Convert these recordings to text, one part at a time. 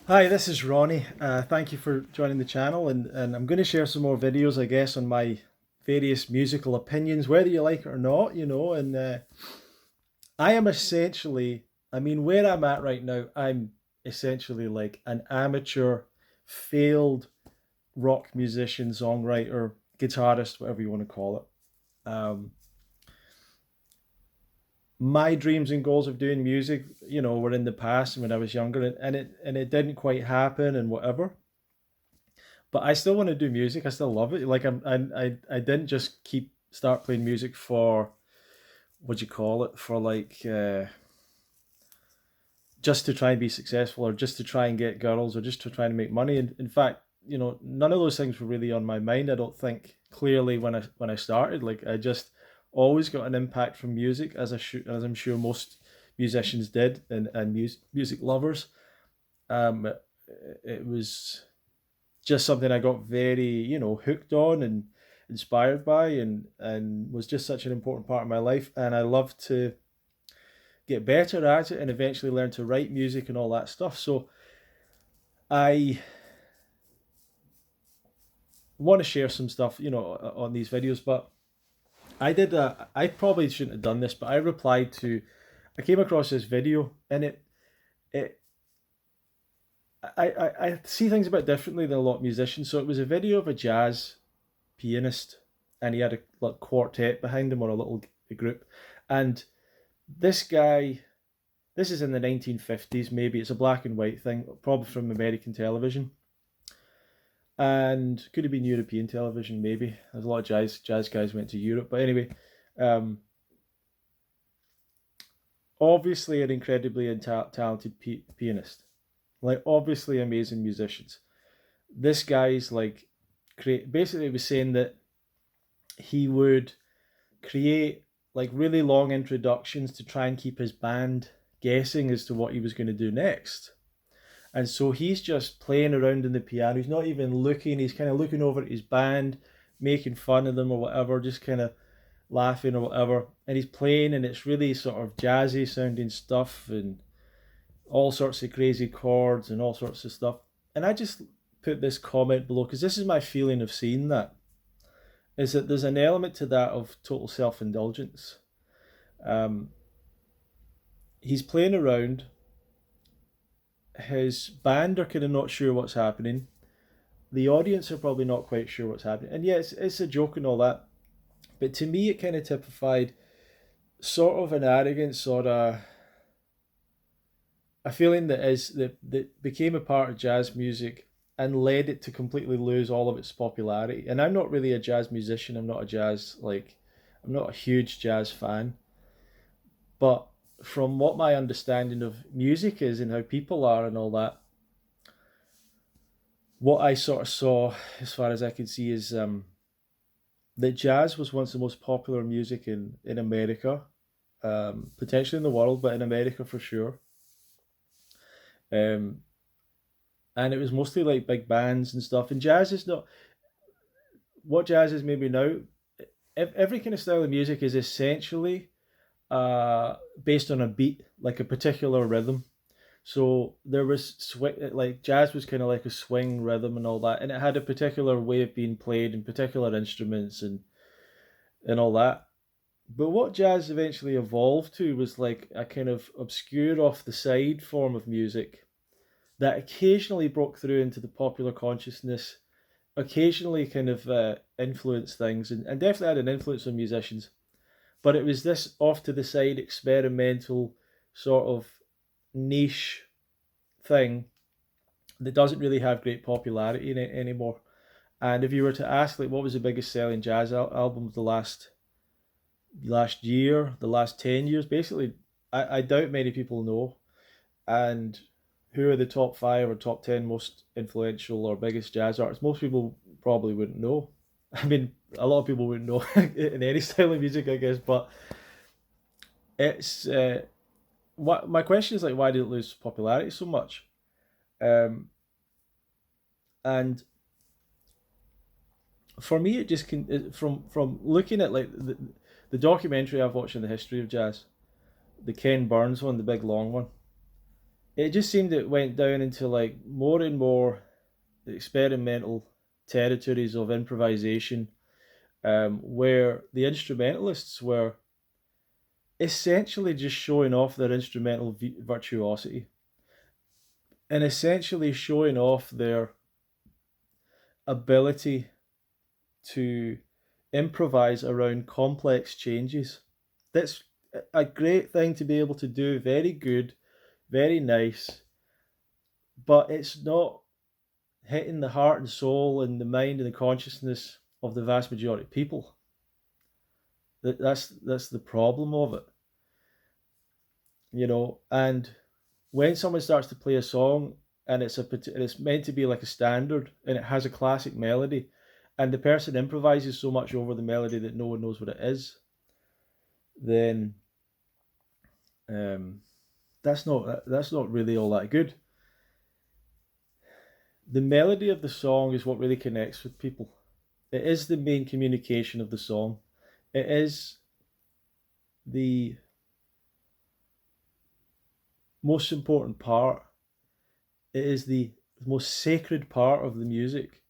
Hi, this is Ronnie. Thank you for joining the channel, and I'm going to share some more videos, I guess, on my various musical opinions, whether you like it or not, And I am essentially, where I'm at right now, I'm essentially like an amateur, failed rock musician, songwriter, guitarist, whatever you want to call it. My dreams and goals of doing music, were in the past when I was younger, and it didn't quite happen, and whatever. But I still want to do music. I still love it. Like I didn't just start playing music for what do you call it, for like just to try and be successful, or just to try and get girls, or just to try and make money. And in fact, none of those things were really on my mind. I don't think clearly when I started. Like I just always got an impact from music, as I'm sure most musicians did, and music lovers. It was just something I got very, hooked on and inspired by, and was just such an important part of my life. And I love to get better at it and eventually learn to write music and all that stuff. So I want to share some stuff, on these videos. But I probably shouldn't have done this, but I came across this video, and it I see things a bit differently than a lot of musicians. So it was a video of a jazz pianist, and he had a like quartet behind him, or a little group. And this guy, this is in the 1950s, maybe it's a black and white thing, probably from American television, and could have been European television, maybe. There's a lot of jazz guys went to Europe, but anyway, um, obviously an incredibly talented pianist, like obviously amazing musicians. This guy's like create basically was saying that he would create like really long introductions to try and keep his band guessing as to what he was going to do next. And so he's just playing around in the piano. He's not even looking. He's kind of looking over at his band, making fun of them or whatever, just kind of laughing or whatever. And he's playing, and it's really sort of jazzy sounding stuff, and all sorts of crazy chords and all sorts of stuff. And I just put this comment below because this is my feeling of seeing that, is that there's an element to that of total self indulgence. Um, he's playing around. His band are kind of not sure what's happening. The audience are probably not quite sure what's happening. And yeah, it's a joke and all that. But to me, it kind of typified sort of an arrogance, or a feeling that became a part of jazz music and led it to completely lose all of its popularity. And I'm not really a jazz musician. I'm not a huge jazz fan. But from what my understanding of music is and how people are and all that, what I sort of saw, as far as I could see, is that jazz was once the most popular music in America, potentially in the world, but in America for sure. Um, and it was mostly like big bands and stuff. And jazz is not what jazz is maybe now. Every kind of style of music is essentially based on a beat, like a particular rhythm. So there was like jazz was kind of like a swing rhythm and all that, and it had a particular way of being played and particular instruments and all that. But what jazz eventually evolved to was like a kind of obscure off the side form of music that occasionally broke through into the popular consciousness, occasionally kind of influenced things, and definitely had an influence on musicians. But it was this off to the side experimental sort of niche thing that doesn't really have great popularity in it anymore. And if you were to ask, like, what was the biggest selling jazz album of the last year, the last 10 years, basically, I doubt many people know. And who are the top five or top 10 most influential or biggest jazz artists? Most people probably wouldn't know. I mean, a lot of people wouldn't know in any style of music, I guess. But it's what my question is, like, why did it lose popularity so much? Um, and for me, it just can from looking at like the documentary I've watched on the history of jazz, the Ken Burns one, the big long one. it just seemed it went down into like more and more experimental territories of improvisation, where the instrumentalists were essentially just showing off their instrumental virtuosity and essentially showing off their ability to improvise around complex changes. That's a great thing to be able to do, very good, very nice, but it's not hitting the heart and soul and the mind and the consciousness of the vast majority of people. That's the problem of it, you know. And when someone starts to play a song and it's meant to be like a standard and it has a classic melody, and the person improvises so much over the melody that no one knows what it is, then um, that's not really all that good. The melody of the song is what really connects with people. It is the main communication of the song. It is the most important part. It is the most sacred part of the music.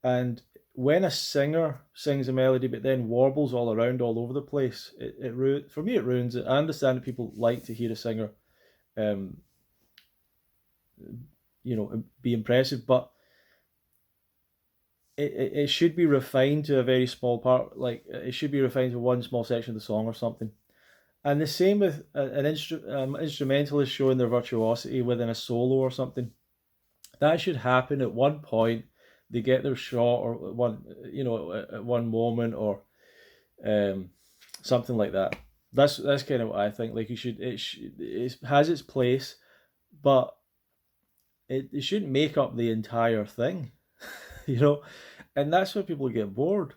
And when a singer sings a melody but then warbles all around all over the place, for me it ruins it. I understand that people like to hear a singer, um, be impressive, but it should be refined to a very small part. Like it should be refined to one small section of the song or something. And the same with instrumentalist showing their virtuosity within a solo or something. That should happen at one point. They get their shot, or at one moment, or um, something like that. That's kind of what I think. Like it has its place, but it shouldn't make up the entire thing, you know. And that's when people get bored,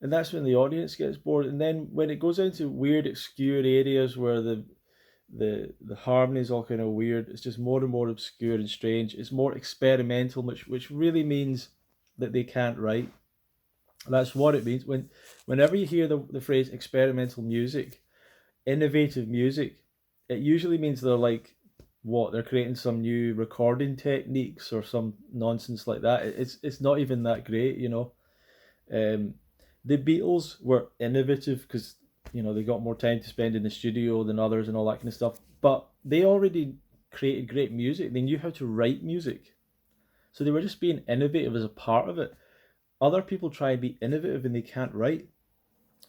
and that's when the audience gets bored. And then when it goes into weird, obscure areas where the harmony is all kind of weird, it's just more and more obscure and strange. It's more experimental, which really means that they can't write. That's what it means. Whenever you hear the phrase experimental music, innovative music, it usually means they're like, what, they're creating some new recording techniques or some nonsense like that. It's not even that great, you know. Um, the Beatles were innovative because they got more time to spend in the studio than others and all that kind of stuff. But they already created great music. They knew how to write music, so they were just being innovative as a part of it. Other people try and be innovative and they can't write,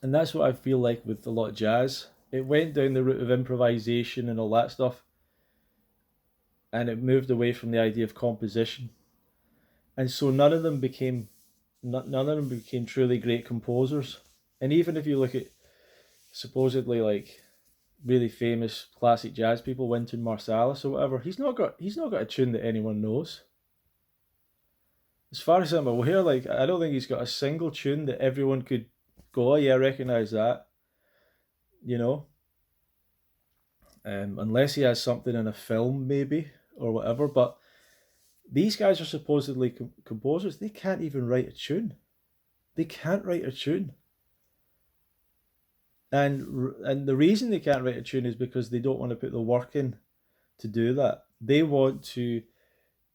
and that's what I feel like with a lot of jazz. It went down the route of improvisation and all that stuff, and it moved away from the idea of composition. And so none of them became truly great composers. And even if you look at supposedly like really famous classic jazz people, Wynton Marsalis or whatever, he's not got a tune that anyone knows. As far as I'm aware, like I don't think he's got a single tune that everyone could go, oh yeah, I recognise that, you know. Unless he has something in a film maybe or whatever. But these guys are supposedly composers. They can't even write a tune. They can't write a tune. And the reason they can't write a tune is because they don't want to put the work in to do that. They want to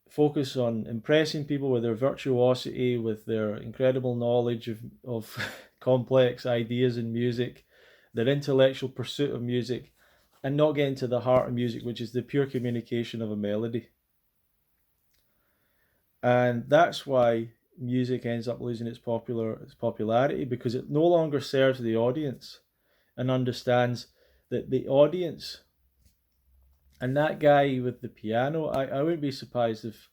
focus on impressing people with their virtuosity, with their incredible knowledge of complex ideas in music, their intellectual pursuit of music, and not get into the heart of music, which is the pure communication of a melody. And that's why music ends up losing its popularity, because it no longer serves the audience and understands that the audience and that guy with the piano, I wouldn't be surprised if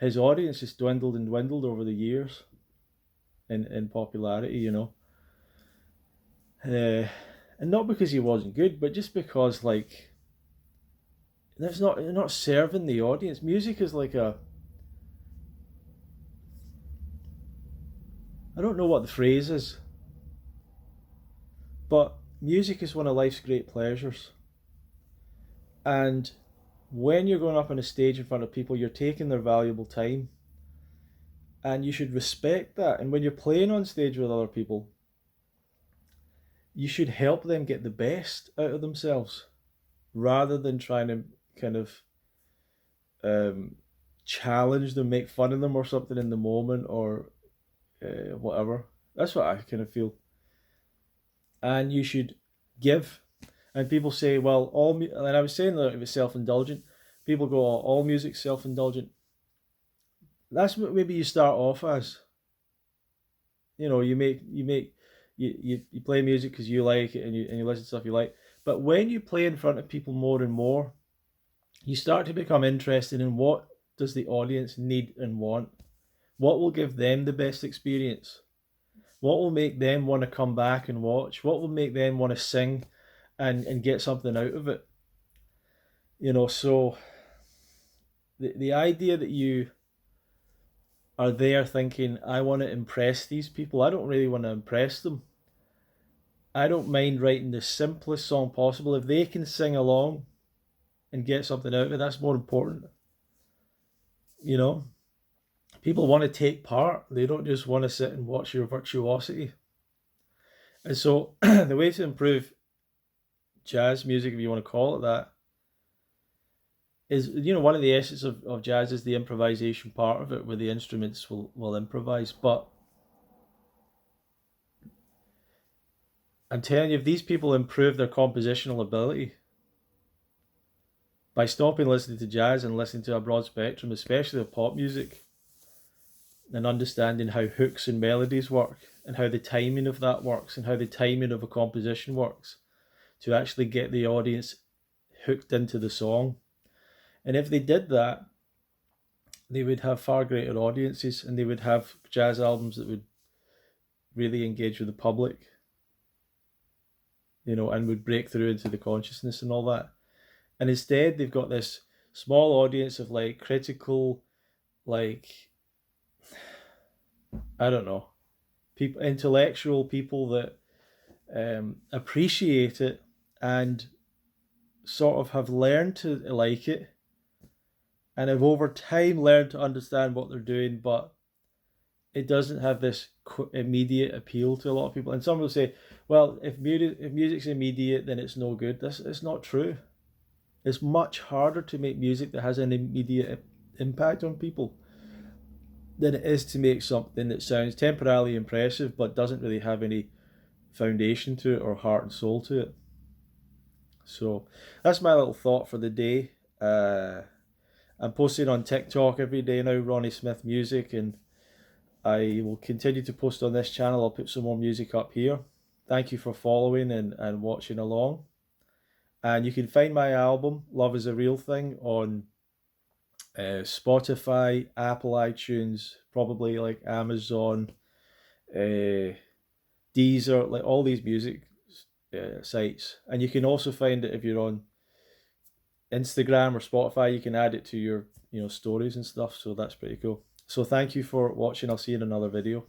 his audience has dwindled and dwindled over the years in popularity, you know. And not because he wasn't good, but just because like they're not serving the audience. Music is like I don't know what the phrase is, but music is one of life's great pleasures. And when you're going up on a stage in front of people, you're taking their valuable time, and you should respect that. And when you're playing on stage with other people, you should help them get the best out of themselves rather than trying to kind of um, challenge them, make fun of them or something in the moment, or whatever. That's what I kind of feel. And you should give. And people say, well, and I was saying that it was self-indulgent. People go, oh, all music's self-indulgent. That's what maybe you start off as. You play music because you like it, and you listen to stuff you like. But when you play in front of people more and more, you start to become interested in what does the audience need and want. What will give them the best experience? What will make them want to come back and watch? What will make them want to sing and get something out of it? So the idea that you are there thinking, I want to impress these people, I don't really want to impress them. I don't mind writing the simplest song possible. If they can sing along and get something out of it, that's more important. You know, people want to take part, they don't just want to sit and watch your virtuosity. And so, the way to improve jazz music, if you want to call it that, is, one of the essence of jazz is the improvisation part of it, where the instruments will improvise. But I'm telling you, if these people improve their compositional ability by stopping listening to jazz and listening to a broad spectrum, especially of pop music, and understanding how hooks and melodies work, and how the timing of that works, and how the timing of a composition works, to actually get the audience hooked into the song. And if they did that, they would have far greater audiences, and they would have jazz albums that would really engage with the public, and would break through into the consciousness and all that. And instead, they've got this small audience of like critical, like, I don't know, people, intellectual people that appreciate it and sort of have learned to like it, and have over time learned to understand what they're doing, but it doesn't have this immediate appeal to a lot of people. And some will say, well, if music's immediate, then it's no good. It's not true. It's much harder to make music that has an immediate impact on people than it is to make something that sounds temporarily impressive but doesn't really have any foundation to it or heart and soul to it. So that's my little thought for the day. I'm posting on TikTok every day now, Ronnie Smith Music, and I will continue to post on this channel. I'll put some more music up here. Thank you for following and watching along. And you can find my album, Love is a Real Thing, on Spotify, Apple iTunes, probably like Amazon, Deezer, like all these music sites. And you can also find it if you're on Instagram or Spotify. You can add it to your stories and stuff. So that's pretty cool. So thank you for watching. I'll see you in another video.